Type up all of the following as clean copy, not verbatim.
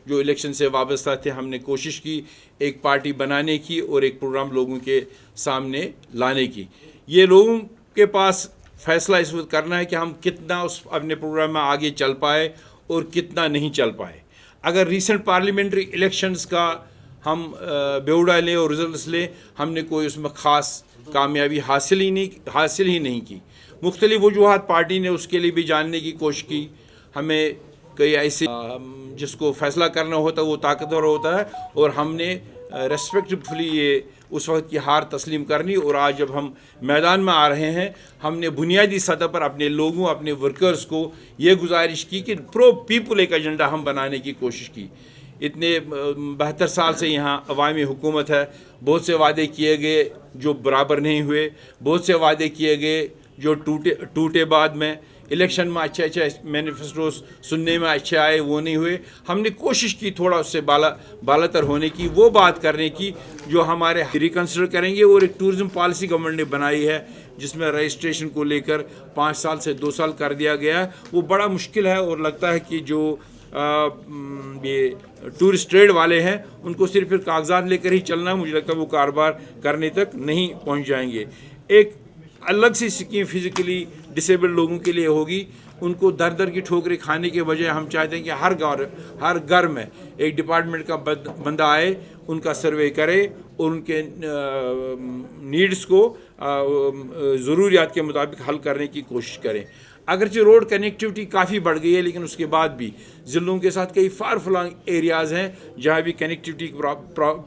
جو الیکشن سے وابستہ تھے ہم نے کوشش کی ایک پارٹی بنانے کی اور ایک پروگرام لوگوں کے سامنے لانے کی. یہ لوگوں کے پاس فیصلہ اس وقت کرنا ہے کہ ہم کتنا اس اپنے پروگرام میں آگے چل پائے اور کتنا نہیں چل پائے. اگر ریسنٹ پارلیمنٹری الیکشنز کا ہم بیوڑا لیں اور رزلٹس لیں, ہم نے کوئی اس میں خاص کامیابی حاصل ہی نہیں کی. مختلف وجوہات پارٹی نے اس کے لیے بھی جاننے کی کوشش کی. ہمیں کئی ایسے جس کو فیصلہ کرنا ہوتا ہے وہ طاقتور ہوتا ہے, اور ہم نے ریسپیکٹفلی یہ اس وقت کی ہار تسلیم کرنی. اور آج جب ہم میدان میں آ رہے ہیں, ہم نے بنیادی سطح پر اپنے لوگوں, اپنے ورکرز کو یہ گزارش کی کہ پرو پیپل ایک ایجنڈا ہم بنانے کی کوشش کی. اتنے 72 سال سے یہاں عوامی حکومت ہے. بہت سے وعدے کیے گئے جو برابر نہیں ہوئے, بہت سے وعدے کیے گئے جو ٹوٹے بعد میں. الیکشن میں اچھے مینیفیسٹوز سننے میں اچھے آئے, وہ نہیں ہوئے. ہم نے کوشش کی تھوڑا اس سے بالاتر ہونے کی, وہ بات کرنے کی جو ہمارے ریکنسڈر کریں گے. اور ایک ٹورزم پالیسی گورنمنٹ نے بنائی ہے جس میں رجسٹریشن کو لے کر 5 سال سے 2 سال کر دیا گیا ہے. وہ بڑا مشکل ہے, اور لگتا ہے کہ جو یہ ٹورسٹ ٹریڈ والے ہیں ان کو صرف پھر کاغذات لے کر ہی چلنا ہے. مجھے لگتا ہے وہ کاروبار کرنے تک نہیں پہنچ جائیں گے. ایک الگ سی اسکیم فزیکلی ڈسیبلڈ لوگوں کے لیے ہوگی. ان کو در در کی ٹھوکریں کھانے کے بجائے ہم چاہتے ہیں کہ ہر گھر میں ایک ڈپارٹمنٹ کا بندہ آئے, ان کا سروے کرے اور ان کے نیڈز کو ضروریات کے مطابق حل کرنے کی کوشش کریں. اگرچہ روڈ کنیکٹیوٹی کافی بڑھ گئی ہے, لیکن اس کے بعد بھی ضلعوں کے ساتھ کئی فار فلانگ ایریاز ہیں جہاں بھی کنیکٹیوٹی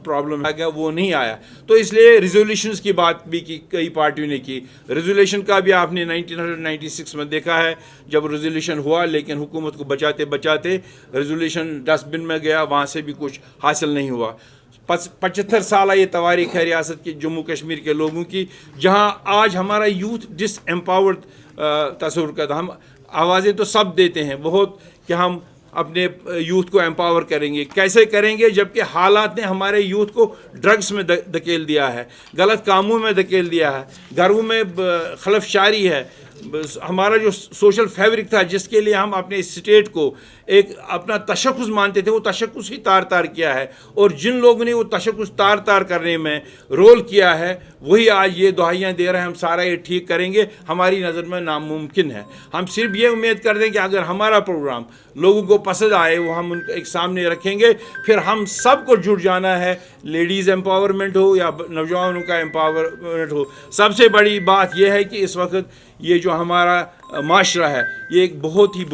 پرابلم ہے, وہ نہیں آیا. تو اس لیے ریزولوشنز کی بات بھی کی, کئی پارٹیوں نے کی. ریزولوشن کا بھی آپ نے 1996 میں دیکھا ہے جب ریزولوشن ہوا, لیکن حکومت کو بچاتے ریزولوشن ڈسٹ بن میں گیا, وہاں سے بھی کچھ حاصل نہیں ہوا. 75 سالہ یہ تواریخ ہے ریاست کے جموں کشمیر کے لوگوں کی, جہاں آج ہمارا یوتھ ڈس ایمپاورڈ تصور کرتا. ہم آوازیں تو سب دیتے ہیں بہت کہ ہم اپنے یوتھ کو ایمپاور کریں گے. کیسے کریں گے جبکہ حالات نے ہمارے یوتھ کو ڈرگس میں دھکیل دیا ہے, غلط کاموں میں دھکیل دیا ہے, گھروں میں خلف شاری ہے. ہمارا جو سوشل فیبرک تھا جس کے لیے ہم اپنے اسٹیٹ کو ایک اپنا تشخص مانتے تھے, وہ تشخص ہی تار کیا ہے. اور جن لوگوں نے وہ تشخص تار کرنے میں رول کیا ہے وہی آج یہ دہائیاں دے رہے ہیں ہم سارا یہ ٹھیک کریں گے. ہماری نظر میں ناممکن ہے. ہم صرف یہ امید کر دیں کہ اگر ہمارا پروگرام لوگوں کو پسند آئے, وہ ہم ان کو ایک سامنے رکھیں گے, پھر ہم سب کو جڑ جانا ہے. لیڈیز امپاورمنٹ ہو یا نوجوانوں کا امپاورمنٹ ہو. سب سے بڑی بات یہ ہے کہ اس وقت یہ جو ہمارا معاشرہ ہے یہ ایک بہت ہی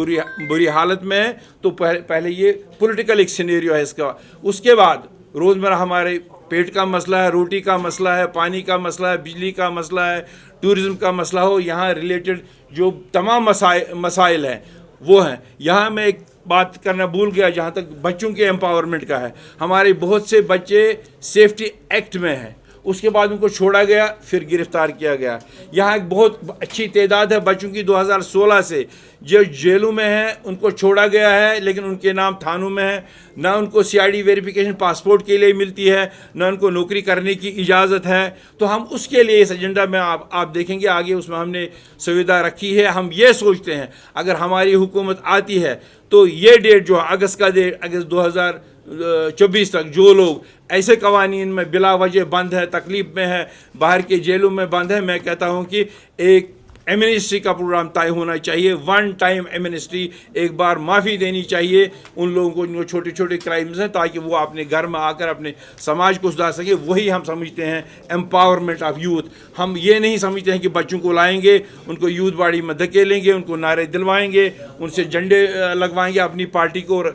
بری حالت میں ہے. تو پہلے یہ پولیٹیکل ایک سینیریو ہے اس کا. اس کے بعد روزمرہ ہمارے پیٹ کا مسئلہ ہے, روٹی کا مسئلہ ہے, پانی کا مسئلہ ہے, بجلی کا مسئلہ ہے, ٹورزم کا مسئلہ ہو, یہاں ریلیٹڈ جو تمام مسائل ہیں وہ ہیں. یہاں میں ایک بات کرنا بھول گیا جہاں تک بچوں کے امپاورمنٹ کا ہے. ہمارے بہت سے بچے سیفٹی ایکٹ میں ہیں, اس کے بعد ان کو چھوڑا گیا, پھر گرفتار کیا گیا. یہاں ایک بہت اچھی تعداد ہے بچوں کی 2016 سے جو جیلوں میں ہیں, ان کو چھوڑا گیا ہے لیکن ان کے نام تھانوں میں ہے. نہ ان کو CID ویریفیکیشن پاسپورٹ کے لیے ملتی ہے, نہ ان کو نوکری کرنے کی اجازت ہے. تو ہم اس کے لیے اس ایجنڈا میں آپ دیکھیں گے آگے اس میں ہم نے سویدھا رکھی ہے. ہم یہ سوچتے ہیں اگر ہماری حکومت آتی ہے تو یہ ڈیٹ جو اگست کا ڈیٹ, اگست 2024 تک جو لوگ ایسے قوانین میں بلا وجہ بند ہے, تکلیف میں ہے, باہر کے جیلوں میں بند ہے, میں کہتا ہوں کہ ایک ایمنسٹی کا پروگرام طے ہونا چاہیے. ون ٹائم ایمنسٹی, ایک بار معافی دینی چاہیے ان لوگوں کو جن کو چھوٹے چھوٹے کرائمز ہیں, تاکہ وہ اپنے گھر میں آ کر اپنے سماج کو سدھار سکے. وہی ہم سمجھتے ہیں امپاورمنٹ آف یوتھ. ہم یہ نہیں سمجھتے ہیں کہ بچوں کو لائیں گے, ان کو یوتھ باڑی میں دھکیلیں گے, ان کو نعرے دلوائیں گے, ان سے جھنڈے لگوائیں گے اپنی پارٹی کو, اور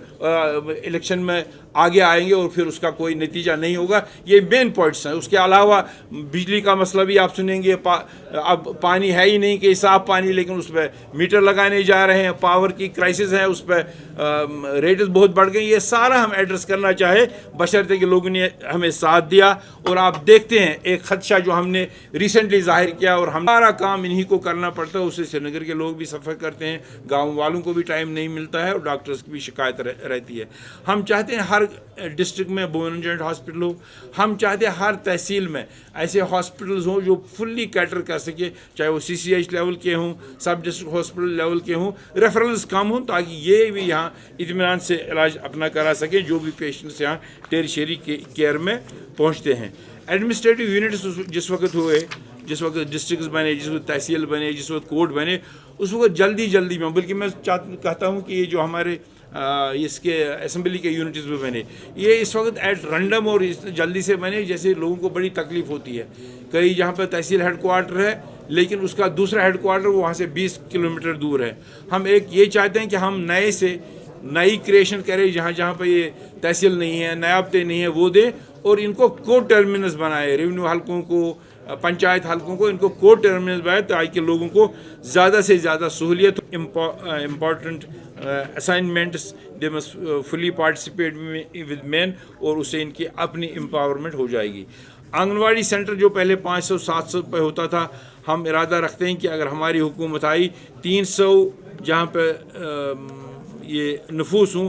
الیکشن میں آگے آئیں گے اور پھر اس کا کوئی نتیجہ نہیں ہوگا. یہ مین پوائنٹس ہیں. اس کے علاوہ بجلی کا مسئلہ بھی آپ سنیں گے. اب پانی ہے ہی نہیں کہ صاف پانی, لیکن اس پہ میٹر لگانے جا رہے ہیں. پاور کی کرائسس ہے, اس پہ ریٹس بہت بڑھ گئی. یہ سارا ہم ایڈریس کرنا چاہے بشرطے کہ لوگوں نے ہمیں ساتھ دیا. اور آپ دیکھتے ہیں ایک خدشہ جو ہم نے ریسنٹلی ظاہر کیا, اور ہمارا کام انہی کو کرنا پڑتا ہے. اس سے سری نگر کے لوگ بھی سفر کرتے ہیں, گاؤں والوں کو بھی ٹائم نہیں ملتا ہے, اور ڈاکٹرز کی بھی شکایت رہتی ہے. ہم چاہتے ہیں ہر ڈسٹرکٹ میں بون اینڈ جوائنٹ ہاسپٹل ہو. ہم چاہتے ہیں ہر تحصیل میں ایسے ہاسپٹلز ہوں جو فلی کیٹر کر سکے, چاہے وہ CCH ڈسٹرکٹ لیول کے ہوں, سب ڈسٹرکٹ ہاسپٹل لیول کے ہوں, ریفرنس کم ہوں تاکہ یہ بھی یہاں اطمینان سے علاج اپنا کرا سکیں جو بھی پیشنٹس یہاں ٹیریشری کیئر میں پہنچتے ہیں. ایڈمنسٹریٹو یونٹس جس وقت ہوئے, جس وقت ڈسٹرکٹس بنے, جس وقت تحصیل بنے, جس وقت کوٹ بنے, اس وقت جلدی میں, بلکہ میں کہتا ہوں کہ یہ جو ہمارے اس کے اسمبلی کے یونٹس بھی بنے, یہ اس وقت ایٹ رینڈم اور جلدی سے بنے جیسے لوگوں کو بڑی تکلیف ہوتی ہے. کئی جہاں پہ تحصیل ہیڈ کوارٹر ہے لیکن اس کا دوسرا ہیڈ کوارٹر وہاں سے 20 کلومیٹر دور ہے. ہم ایک یہ چاہتے ہیں کہ ہم نئی کریشن کریں جہاں پہ یہ تحصیل نہیں ہے, نیابتیں نہیں ہیں, وہ دیں اور ان کو کو ٹرمینس بنائے. ریونیو حلقوں کو, پنچایت حلقوں کو, ان کو کو ٹرمینس بنائے تاکہ لوگوں کو زیادہ سے زیادہ سہولیت. Important assignments they must fully participate with men, اور اس سے ان کی اپنی امپاورمنٹ ہو جائے گی. آنگن واڑی سینٹر جو پہلے 500-700 پہ ہوتا تھا, ہم ارادہ رکھتے ہیں کہ اگر ہماری حکومت آئی 300 جہاں پہ یہ نفوس ہوں